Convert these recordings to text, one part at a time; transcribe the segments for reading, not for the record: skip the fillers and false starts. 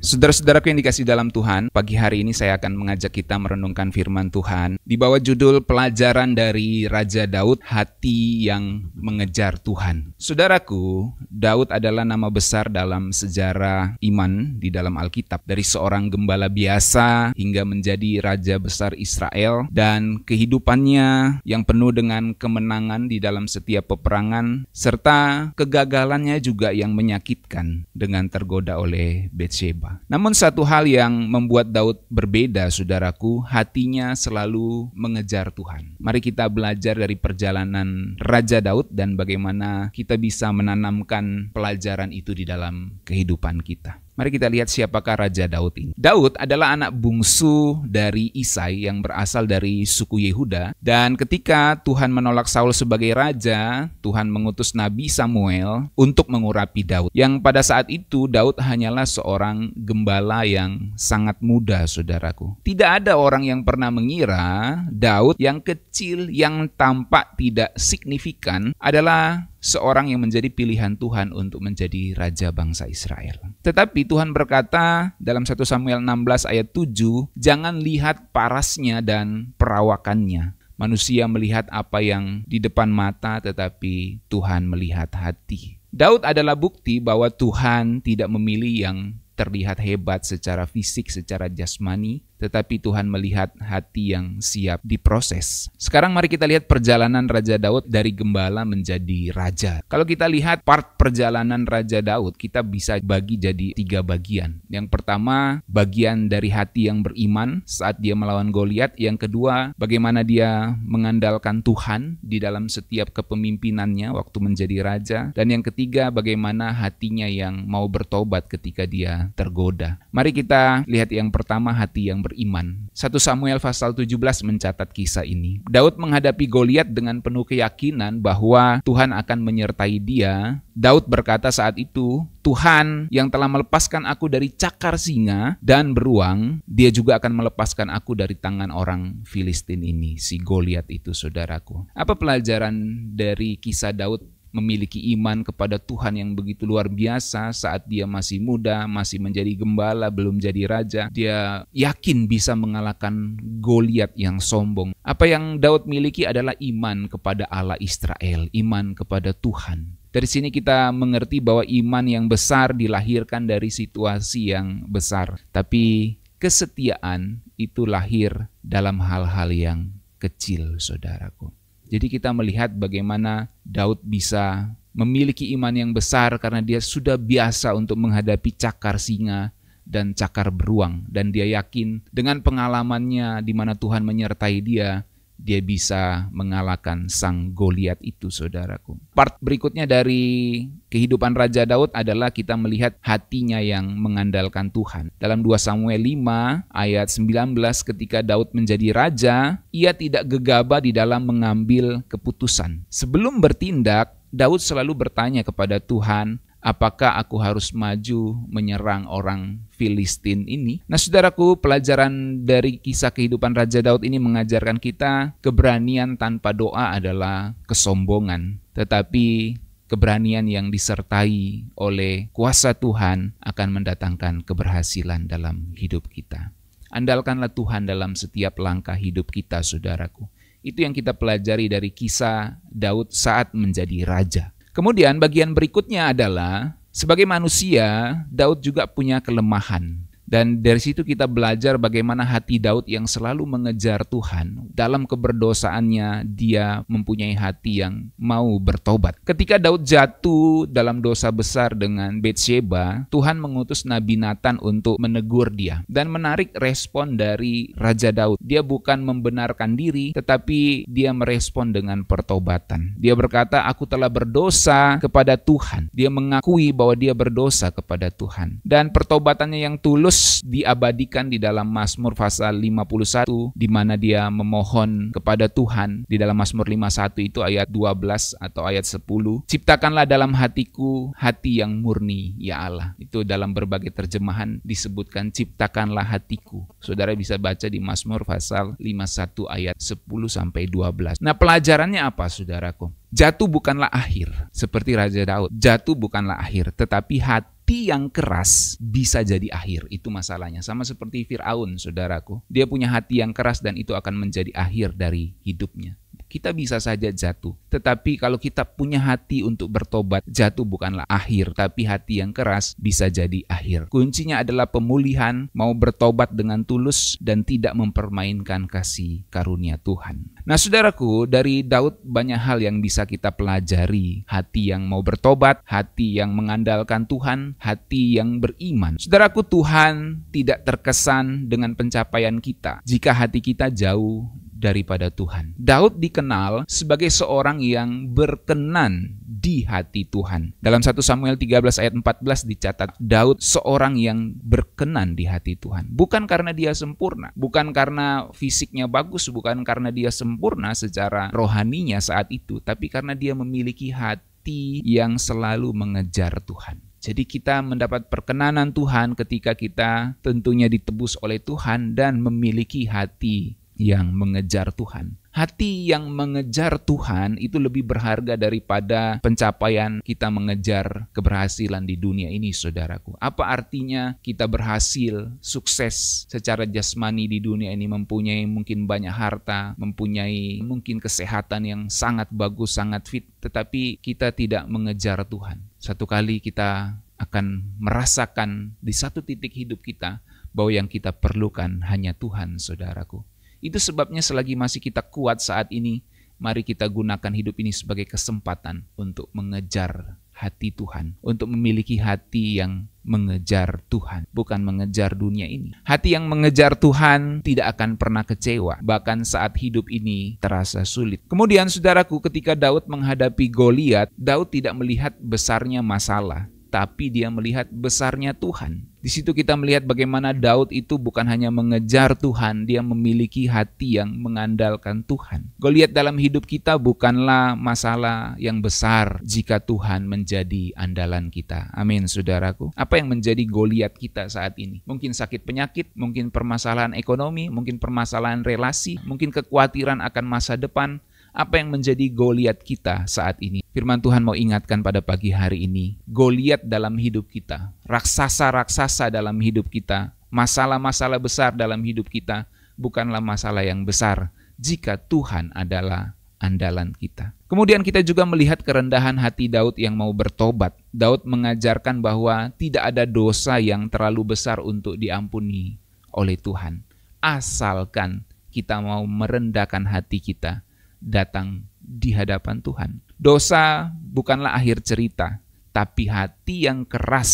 Saudara-saudaraku yang dikasihi dalam Tuhan, pagi hari ini saya akan mengajak kita merenungkan firman Tuhan di bawah judul pelajaran dari Raja Daud, hati yang mengejar Tuhan. Saudaraku, Daud adalah nama besar dalam sejarah iman di dalam Alkitab. Dari seorang gembala biasa hingga menjadi raja besar Israel, dan kehidupannya yang penuh dengan kemenangan di dalam setiap peperangan, serta kegagalannya juga yang menyakitkan dengan tergoda oleh Batsheba. Namun satu hal yang membuat Daud berbeda, saudaraku, hatinya selalu mengejar Tuhan. Mari kita belajar dari perjalanan Raja Daud dan bagaimana kita bisa menanamkan pelajaran itu di dalam kehidupan kita. Mari kita lihat siapakah Raja Daud ini. Daud adalah anak bungsu dari Isai yang berasal dari suku Yehuda. Dan ketika Tuhan menolak Saul sebagai raja, Tuhan mengutus Nabi Samuel untuk mengurapi Daud. Yang pada saat itu Daud hanyalah seorang gembala yang sangat muda, saudaraku. Tidak ada orang yang pernah mengira Daud yang kecil, yang tampak tidak signifikan adalah seorang yang menjadi pilihan Tuhan untuk menjadi raja bangsa Israel. Tetapi Tuhan berkata dalam 1 Samuel 16 ayat 7, jangan lihat parasnya dan perawakannya. Manusia melihat apa yang di depan mata, tetapi Tuhan melihat hati. Daud adalah bukti bahwa Tuhan tidak memilih yang terlihat hebat secara fisik, secara jasmani, tetapi Tuhan melihat hati yang siap diproses. Sekarang mari kita lihat perjalanan Raja Daud dari gembala menjadi raja. Kalau kita lihat part perjalanan Raja Daud, kita bisa bagi jadi 3 bagian. Yang pertama, bagian dari hati yang beriman saat dia melawan Goliat. Yang kedua, bagaimana dia mengandalkan Tuhan di dalam setiap kepemimpinannya waktu menjadi raja. Dan yang ketiga, bagaimana hatinya yang mau bertobat ketika dia tergoda. Mari kita lihat yang pertama, hati yang beriman. 1 Samuel pasal 17 mencatat kisah ini. Daud menghadapi Goliat dengan penuh keyakinan bahwa Tuhan akan menyertai dia. Daud berkata saat itu, Tuhan yang telah melepaskan aku dari cakar singa dan beruang, dia juga akan melepaskan aku dari tangan orang Filistin ini, si Goliat itu, saudaraku. Apa pelajaran dari kisah Daud memiliki iman kepada Tuhan yang begitu luar biasa saat dia masih muda, masih menjadi gembala, belum jadi raja? Dia yakin bisa mengalahkan Goliat yang sombong. Apa yang Daud miliki adalah iman kepada Allah Israel, iman kepada Tuhan. Dari sini kita mengerti bahwa iman yang besar dilahirkan dari situasi yang besar. Tapi kesetiaan itu lahir dalam hal-hal yang kecil, saudaraku. Jadi kita melihat bagaimana Daud bisa memiliki iman yang besar karena dia sudah biasa untuk menghadapi cakar singa dan cakar beruang. Dan dia yakin dengan pengalamannya di mana Tuhan menyertai dia bisa mengalahkan sang Goliat itu, saudaraku. Part berikutnya dari kehidupan Raja Daud adalah kita melihat hatinya yang mengandalkan Tuhan. Dalam 2 Samuel 5 ayat 19, ketika Daud menjadi raja, ia tidak gegabah di dalam mengambil keputusan. Sebelum bertindak, Daud selalu bertanya kepada Tuhan, apakah aku harus maju menyerang orang Filistin ini? Nah, saudaraku, pelajaran dari kisah kehidupan Raja Daud ini mengajarkan kita keberanian tanpa doa adalah kesombongan. Tetapi keberanian yang disertai oleh kuasa Tuhan akan mendatangkan keberhasilan dalam hidup kita. Andalkanlah Tuhan dalam setiap langkah hidup kita, saudaraku. Itu yang kita pelajari dari kisah Daud saat menjadi raja. Kemudian bagian berikutnya adalah sebagai manusia, Daud juga punya kelemahan. Dan dari situ kita belajar bagaimana hati Daud yang selalu mengejar Tuhan. Dalam keberdosaannya, dia mempunyai hati yang mau bertobat. Ketika Daud jatuh dalam dosa besar dengan Batsheba, Tuhan mengutus Nabi Nathan untuk menegur dia. Dan menarik respon dari Raja Daud. Dia bukan membenarkan diri, tetapi dia merespon dengan pertobatan. Dia berkata, aku telah berdosa kepada Tuhan. Dia mengakui bahwa dia berdosa kepada Tuhan. Dan pertobatannya yang tulus diabadikan di dalam Mazmur pasal 51, di mana dia memohon kepada Tuhan. Di dalam Mazmur 51 itu ayat 12 atau ayat 10, ciptakanlah dalam hatiku hati yang murni, ya Allah. Itu dalam berbagai terjemahan disebutkan ciptakanlah hatiku. Saudara bisa baca di Mazmur pasal 51 ayat 10-12. Nah, pelajarannya apa, saudaraku? Jatuh bukanlah akhir, seperti Raja Daud. Jatuh bukanlah akhir, tetapi hati hati yang keras bisa jadi akhir. Itu masalahnya. Sama seperti Firaun, saudaraku. Dia punya hati yang keras dan itu akan menjadi akhir dari hidupnya. Kita bisa saja jatuh. Tetapi kalau kita punya hati untuk bertobat, jatuh bukanlah akhir. Tapi hati yang keras bisa jadi akhir. Kuncinya adalah pemulihan, mau bertobat dengan tulus dan tidak mempermainkan kasih karunia Tuhan. Nah, saudaraku, dari Daud banyak hal yang bisa kita pelajari. Hati yang mau bertobat, hati yang mengandalkan Tuhan, hati yang beriman. Saudaraku, Tuhan tidak terkesan dengan pencapaian kita jika hati kita jauh daripada Tuhan. Daud dikenal sebagai seorang yang berkenan di hati Tuhan. Dalam 1 Samuel 13 ayat 14 dicatat, Daud seorang yang berkenan di hati Tuhan. Bukan karena dia sempurna, bukan karena fisiknya bagus, bukan karena dia sempurna secara rohaninya saat itu, tapi karena dia memiliki hati yang selalu mengejar Tuhan. Jadi kita mendapat perkenanan Tuhan ketika kita tentunya ditebus oleh Tuhan dan memiliki hati yang mengejar Tuhan. Hati yang mengejar Tuhan itu lebih berharga daripada pencapaian kita mengejar keberhasilan di dunia ini, saudaraku. Apa artinya kita berhasil, sukses secara jasmani di dunia ini, mempunyai mungkin banyak harta, mempunyai mungkin kesehatan yang sangat bagus, sangat fit, tetapi kita tidak mengejar Tuhan. Satu kali kita akan merasakan di satu titik hidup kita bahwa yang kita perlukan hanya Tuhan, saudaraku. Itu sebabnya selagi masih kita kuat saat ini, mari kita gunakan hidup ini sebagai kesempatan untuk mengejar hati Tuhan, untuk memiliki hati yang mengejar Tuhan, bukan mengejar dunia ini. Hati yang mengejar Tuhan tidak akan pernah kecewa, bahkan saat hidup ini terasa sulit. Kemudian, saudaraku, ketika Daud menghadapi Goliat, Daud tidak melihat besarnya masalah, tapi dia melihat besarnya Tuhan. Di situ kita melihat bagaimana Daud itu bukan hanya mengejar Tuhan, dia memiliki hati yang mengandalkan Tuhan. Goliat dalam hidup kita bukanlah masalah yang besar jika Tuhan menjadi andalan kita. Amin, saudaraku. Apa yang menjadi Goliat kita saat ini? Mungkin sakit penyakit, mungkin permasalahan ekonomi, mungkin permasalahan relasi, mungkin kekhawatiran akan masa depan. Apa yang menjadi Goliat kita saat ini? Firman Tuhan mau ingatkan pada pagi hari ini, Goliat dalam hidup kita, raksasa-raksasa dalam hidup kita, masalah-masalah besar dalam hidup kita, bukanlah masalah yang besar jika Tuhan adalah andalan kita. Kemudian kita juga melihat kerendahan hati Daud yang mau bertobat. Daud mengajarkan bahwa tidak ada dosa yang terlalu besar untuk diampuni oleh Tuhan, asalkan kita mau merendahkan hati kita datang di hadapan Tuhan. Dosa bukanlah akhir cerita, tapi hati yang keras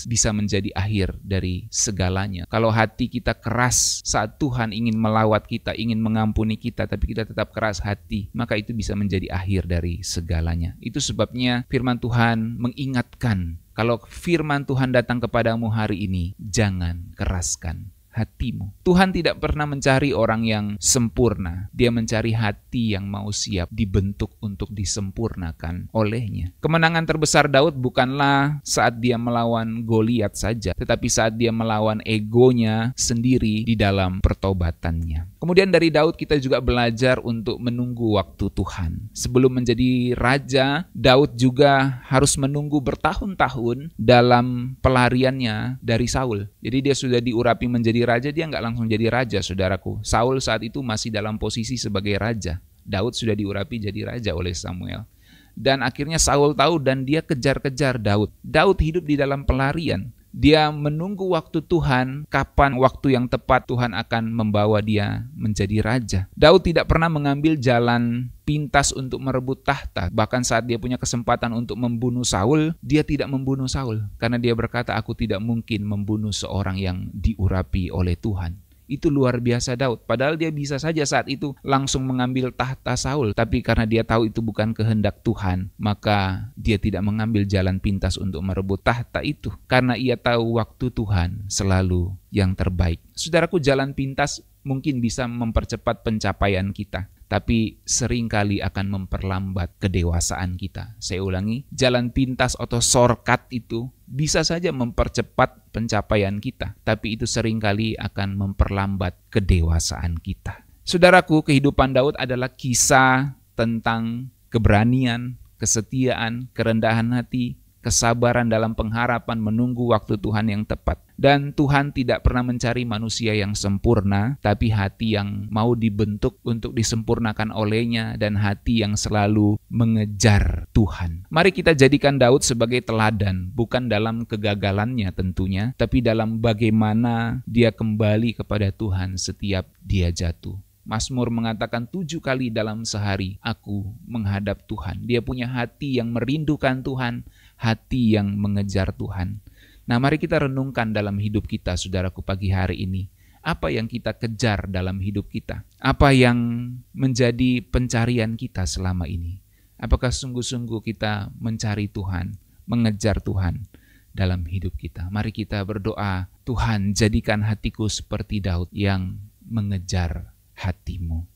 bisa menjadi akhir dari segalanya. Kalau hati kita keras saat Tuhan ingin melawat kita, ingin mengampuni kita, tapi kita tetap keras hati, maka itu bisa menjadi akhir dari segalanya. Itu sebabnya firman Tuhan mengingatkan, kalau firman Tuhan datang kepadamu hari ini, jangan keraskan hatimu. Tuhan tidak pernah mencari orang yang sempurna. Dia mencari hati yang mau siap dibentuk untuk disempurnakan olehnya. Kemenangan terbesar Daud bukanlah saat dia melawan Goliat saja, tetapi saat dia melawan egonya sendiri di dalam pertobatannya. Kemudian dari Daud kita juga belajar untuk menunggu waktu Tuhan. Sebelum menjadi raja, Daud juga harus menunggu bertahun-tahun dalam pelariannya dari Saul. Jadi dia sudah diurapi menjadi raja, dia nggak langsung jadi raja, saudaraku. Saul saat itu masih dalam posisi sebagai raja. Daud sudah diurapi jadi raja oleh Samuel. Dan akhirnya Saul tahu dan dia kejar-kejar Daud. Daud hidup di dalam pelarian. Dia menunggu waktu Tuhan, kapan waktu yang tepat Tuhan akan membawa dia menjadi raja. Daud tidak pernah mengambil jalan pintas untuk merebut tahta. Bahkan saat dia punya kesempatan untuk membunuh Saul, dia tidak membunuh Saul. Karena dia berkata, aku tidak mungkin membunuh seorang yang diurapi oleh Tuhan. Itu luar biasa Daud. Padahal dia bisa saja saat itu langsung mengambil tahta Saul. Tapi karena dia tahu itu bukan kehendak Tuhan, maka dia tidak mengambil jalan pintas untuk merebut tahta itu. Karena ia tahu waktu Tuhan selalu yang terbaik. Saudaraku, jalan pintas mungkin bisa mempercepat pencapaian kita, tapi seringkali akan memperlambat kedewasaan kita. Saya ulangi, jalan pintas atau shortcut itu bisa saja mempercepat pencapaian kita, tapi itu seringkali akan memperlambat kedewasaan kita. Saudaraku, kehidupan Daud adalah kisah tentang keberanian, kesetiaan, kerendahan hati, kesabaran dalam pengharapan menunggu waktu Tuhan yang tepat. Dan Tuhan tidak pernah mencari manusia yang sempurna, tapi hati yang mau dibentuk untuk disempurnakan olehnya dan hati yang selalu mengejar Tuhan. Mari kita jadikan Daud sebagai teladan, bukan dalam kegagalannya tentunya, tapi dalam bagaimana dia kembali kepada Tuhan setiap dia jatuh. Mazmur mengatakan 7 kali dalam sehari aku menghadap Tuhan. Dia punya hati yang merindukan Tuhan, hati yang mengejar Tuhan. Nah, mari kita renungkan dalam hidup kita, saudaraku, pagi hari ini. Apa yang kita kejar dalam hidup kita? Apa yang menjadi pencarian kita selama ini? Apakah sungguh-sungguh kita mencari Tuhan, mengejar Tuhan dalam hidup kita? Mari kita berdoa, Tuhan jadikan hatiku seperti Daud yang mengejar hatimu.